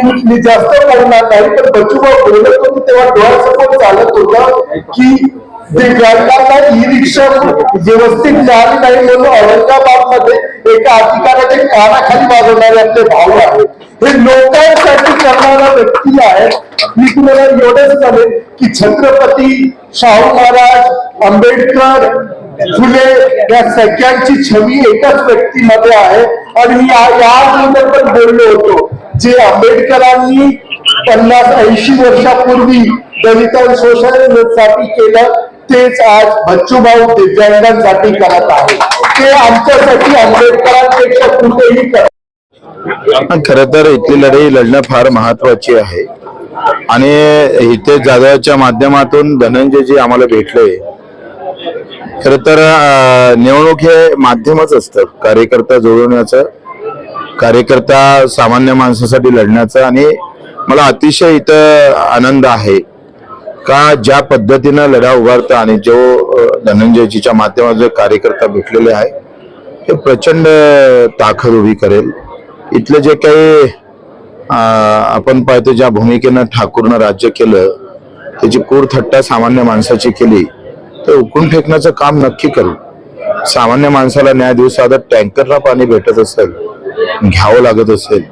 मी जास्त बोलणार नाही, पण बच्चूभाऊ बोलत होते तेव्हा डोळ्यासमोर चालत होतं की दिव्यांगांना ई रिक्षा व्यवस्थित मिळाली नाही म्हणून औरंगाबाद मध्ये एका अधिकाऱ्याच्या कानाखाली वाजवणारे आपले भाऊ आहेत. हे लोकांसाठी करणारा व्यक्ती आहे. मी तुम्हाला एवढंच सांगेन की छत्रपती शाहू महाराज, आंबेडकर, फुले या सगळ्यांची छवी एकाच व्यक्तीमध्ये आहे. आणि मी याबद्दल पण बोललो होतो, जे आंबेडकरांनी 50-80 वर्षापूर्वी दलित शोषणासाठी केलं तेच आज बच्चूभाऊ दिव्यांगांसाठी करत आहे. ते आमच्यासाठी आंबेडकरांपेक्षा कुठेही करत. खर तर इथली लढाई लढणं फार महत्वाची आहे आणि इथे जाधवच्या माध्यमातून धनंजयजी आम्हाला भेटले. खर तर निवडणूक हे माध्यमच असतं कार्यकर्ता जोडवण्याचं, कार्यकर्ता सामान्य माणसासाठी लढण्याचं. आणि मला अतिशय इथं आनंद आहे का ज्या पद्धतीनं लढा उभारता आणि जो धनंजयजीच्या माध्यमातून कार्यकर्ता भेटलेले आहे हे प्रचंड ताकद उभी करेल. इथले जे काही आपण पाहतो ज्या भूमिकेनं ठाकूरनं राज्य केलं त्याची कूरथट्टा सामान्य माणसाची केली तर उकळून फेकण्याचं काम नक्की करू. सामान्य माणसाला न्याय देऊ साधं टँकरला पाणी भेटत असेल, घ्यावं लागत असेल,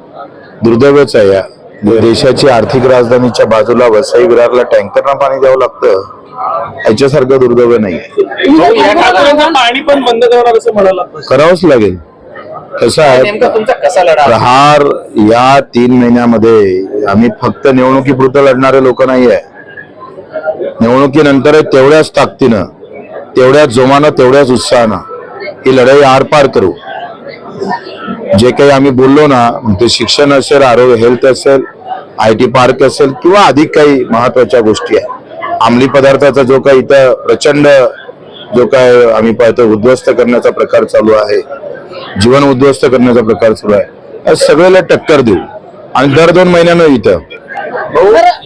दुर्दैवच आहे. या देशाची आर्थिक राजधानीच्या बाजूला वसई विरारला टँकरला पाणी द्यावं लागतं याच्यासारखं दुर्दैव नाही. पाणी पण बंद करणार असं म्हणाला, करावंच लागेल. कसं आहे प्रहार या 3 महिन्यामध्ये आम्ही फक्त निवडणुकीपुरतं लढणारे लोक नाही आहे. निवडणुकीनंतर तेवढ्याच ताकदीनं, तेवढ्याच जोमानं, तेवढ्याच उत्साहानं ही लढाई आरपार करू. जे काही आम्ही बोललो ना, ते शिक्षण असेल, आरोग्य, हेल्थ असेल, IT पार्क असेल किंवा अधिक काही महत्वाच्या गोष्टी आहे. अंमली पदार्थाचा जो काही इथं प्रचंड जो काय आम्ही पाहतो उद्ध्वस्त करण्याचा प्रकार चालू आहे, जीवन उद्ध्वस्त करण्याचा प्रकार सुरू आहे, सगळ्याला टक्कर देऊ. आणि दर 2 महिन्यानं इथं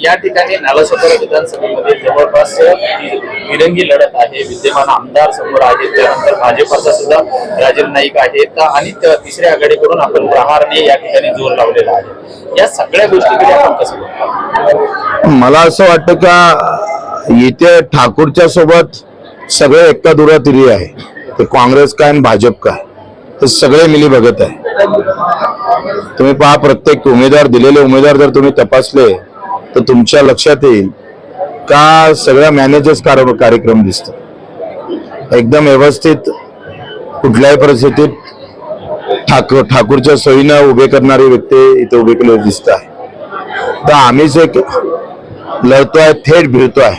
या ठिकाणी नालासोपारा विधानसभेमध्ये जवळपास तिरंगी लढत आहे. विद्यमान आमदार समोर आहेत, त्यानंतर भाजपचा सुद्धा राजन नाईक आहेत आणि तिसऱ्या आघाडीकडून आपण प्रहारने या ठिकाणी जोर लावलेला आहे. या सगळ्या गोष्टीकडे आपण कसं बघतो? मला असं वाटतं का इथे ठाकूरच्या सोबत सगळे एका दुरातिरी आहे. ते काँग्रेस काय आणि भाजप काय ते सगळे मिली बघत आहे. तुम्ही पहा प्रत्येक उमेदवार, दिलेले उमेदवार जर तुम्ही तपासले तर तुमच्या लक्षात येईल का सगळ्या मॅनेजर्स कार्यक्रम दिसतो एकदम व्यवस्थित. कुठल्याही परिस्थितीत ठाकूरच्या सोयीनं उभे करणारी व्यक्ती इथे उभे केले दिसत आहे. तर आम्हीच एक लढतोय, थेट भिडतोय.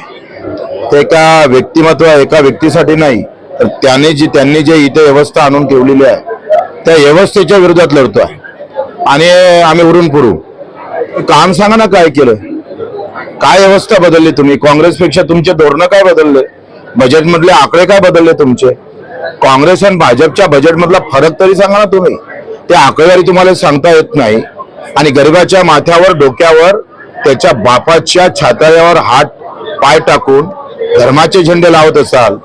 ते एका व्यक्तिमत्व, एका व्यक्तीसाठी नाही, तर त्यांनी जे इथे व्यवस्था आणून ठेवलेली आहे त्या व्यवस्थेच्या विरोधात लढतोय. आणि आम्ही उरून पुरू काम सांगा ना काय केलं, काय व्यवस्था बदलली तुम्ही? काँग्रेसपेक्षा तुमचे धोरणं काय बदलले? बजेटमधले आकडे काय बदलले तुमचे? काँग्रेस आणि भाजपच्या बजेटमधला फरक तरी सांगा ना तुम्ही. ते आकडेवारी तुम्हाला सांगता येत नाही. आणि गरिबाच्या माथ्यावर, डोक्यावर, त्याच्या बापाच्या छाताळ्यावर हात पाय टाकून धर्माचे झेंडे लावत असाल,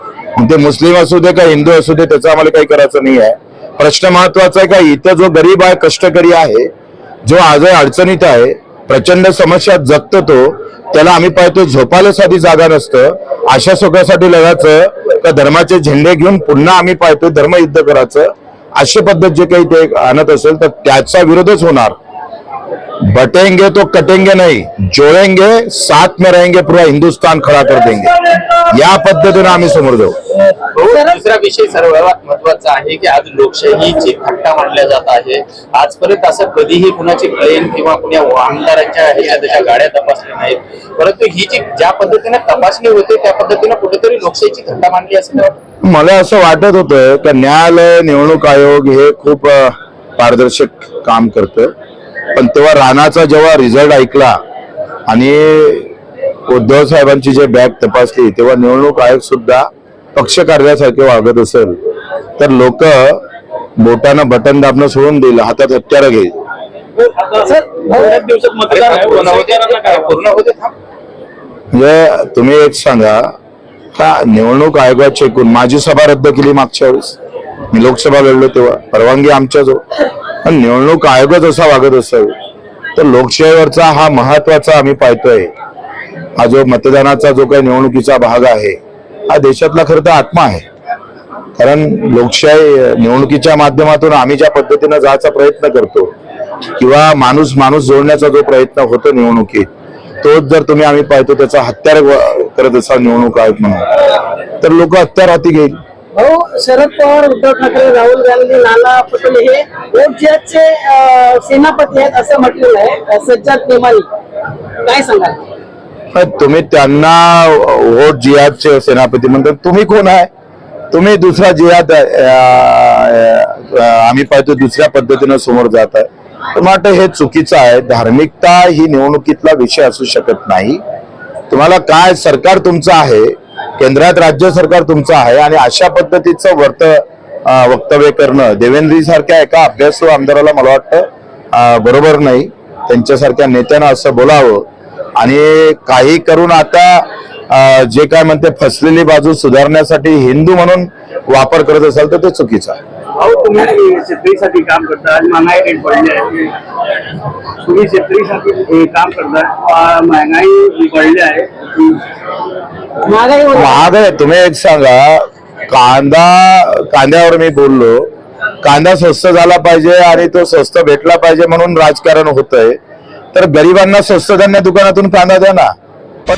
ते मुस्लिम असू दे का हिंदू असू दे त्याचं आम्हाला काही करायचं नाही आहे. प्रश्न महत्वाचा आहे का इथं जो गरीब आहे, कष्टकरी आहे, जो आज अडचणीत आहे, प्रचंड समस्या जगतो, तो त्याला आम्ही पाहतो झोपायला साधी जागा नसतं. अशा सुखासाठी लढायचं का धर्माचे झेंडे घेऊन पुन्हा आम्ही पाहतो धर्मयुद्ध करायचं, अशी पद्धत जे काही ते आणत असेल तर त्याचा विरोधच होणार. बटेंगे तो कटेंगे नहीं, जोड़ेंगे, साथ में रहेंगे, पूरा हिंदुस्तान खड़ा कर देंगे. या पद्धतीने आम्ही समोर जाऊ. दुसरा विषय सर्वात महत्वाचा आहे की आज लोकशाहीची थट्टा मानल्या जात आहे. आजपर्यंत असं कधीही कुणाची प्लेन किंवा कुण्या आमदारांच्या त्याच्या गाड्या तपासल्या नाहीत, परंतु ही जी ज्या पद्धतीने तपासणी होते त्या पद्धतीने कुठेतरी लोकशाहीची थट्टा मानली असं मला असं वाटत होतं की न्यायालय, निवडणूक आयोग हे खूप पारदर्शक काम करतं. पण तेव्हा राणाचा जेव्हा रिझल्ट ऐकला आणि उद्धव साहेबांची जे बॅग तपासली तेव्हा निवडणूक आयोग सुद्धा पक्षकार्यासारखे वागत असेल तर लोक बोटानं बटन दाबणं सोडून देईल, हातात हत्यार घेईल. म्हणजे तुम्ही एक सांगा का निवडणूक आयोगाची एकूण माझी सभा रद्द केली मागच्या वेळेस, मी लोकसभा लढलो तेव्हा परवानगी आमच्याजवळ, पण निवडणूक आयोगच असा वागत असेल तर लोकशाहीवरचा हा महत्वाचा आम्ही पाहतोय, हा जो मतदानाचा जो काही निवडणुकीचा भाग आहे, हा देशातला खरं तर आत्मा आहे. कारण लोकशाही निवडणुकीच्या माध्यमातून आम्ही ज्या पद्धतीनं जायचा प्रयत्न करतो किंवा माणूस माणूस जोडण्याचा जो प्रयत्न होतो निवडणुकीत, तोच जर तुम्ही आम्ही पाहतो त्याचा हत्यार करत असाल निवडणूक आहेत म्हणून, तर लोक हत्यार हाती घेईल. भाऊ, शरद पवार, उद्धव ठाकरे, राहुल गांधी, नाना पटोले हे वोटचे सेनापती आहेत असं म्हटलेलं आहे सज्जाद प्रेमानी, काय सांगाल? पण तुम्ही त्यांना वोट जिहादचे सेनापती म्हणतात, तुम्ही कोण आहे? तुम्ही दुसरा जिहाद आम्ही पाहतो दुसऱ्या पद्धतीनं समोर जात आहे. तर मला वाटतं हे चुकीचं आहे. धार्मिकता ही निवडणुकीतला विषय असू शकत नाही. तुम्हाला काय, सरकार तुमचं आहे, केंद्रात राज्य सरकार तुमचं आहे आणि अशा पद्धतीचं वक्तव्य करणं देवेंद्र सारख्या एका अभ्यासू आमदाराला मला वाटतं बरोबर नाही. त्यांच्यासारख्या नेत्यानं असं बोलावं आणि काही करून आता जे काय म्हणते फसलेली बाजू सुधारण्यासाठी हिंदू म्हणून वापर करत असाल तर ते चुकीचं आहे. अहो, तुम्ही शेतकरीसाठी काम करता, आज महागाई रेट पडले आहे, तुम्ही शेतकरीसाठी काम करता, महंगाई पडली आहे, महाग आहे. तुम्ही एक सांगा, कांद्यावर मी बोललो, कांदा स्वस्त झाला पाहिजे आणि तो स्वस्त भेटला पाहिजे म्हणून राजकारण होतंय, तर गरिबांना स्वस्त धान्य दुकानातून कांदा द्या ना. पण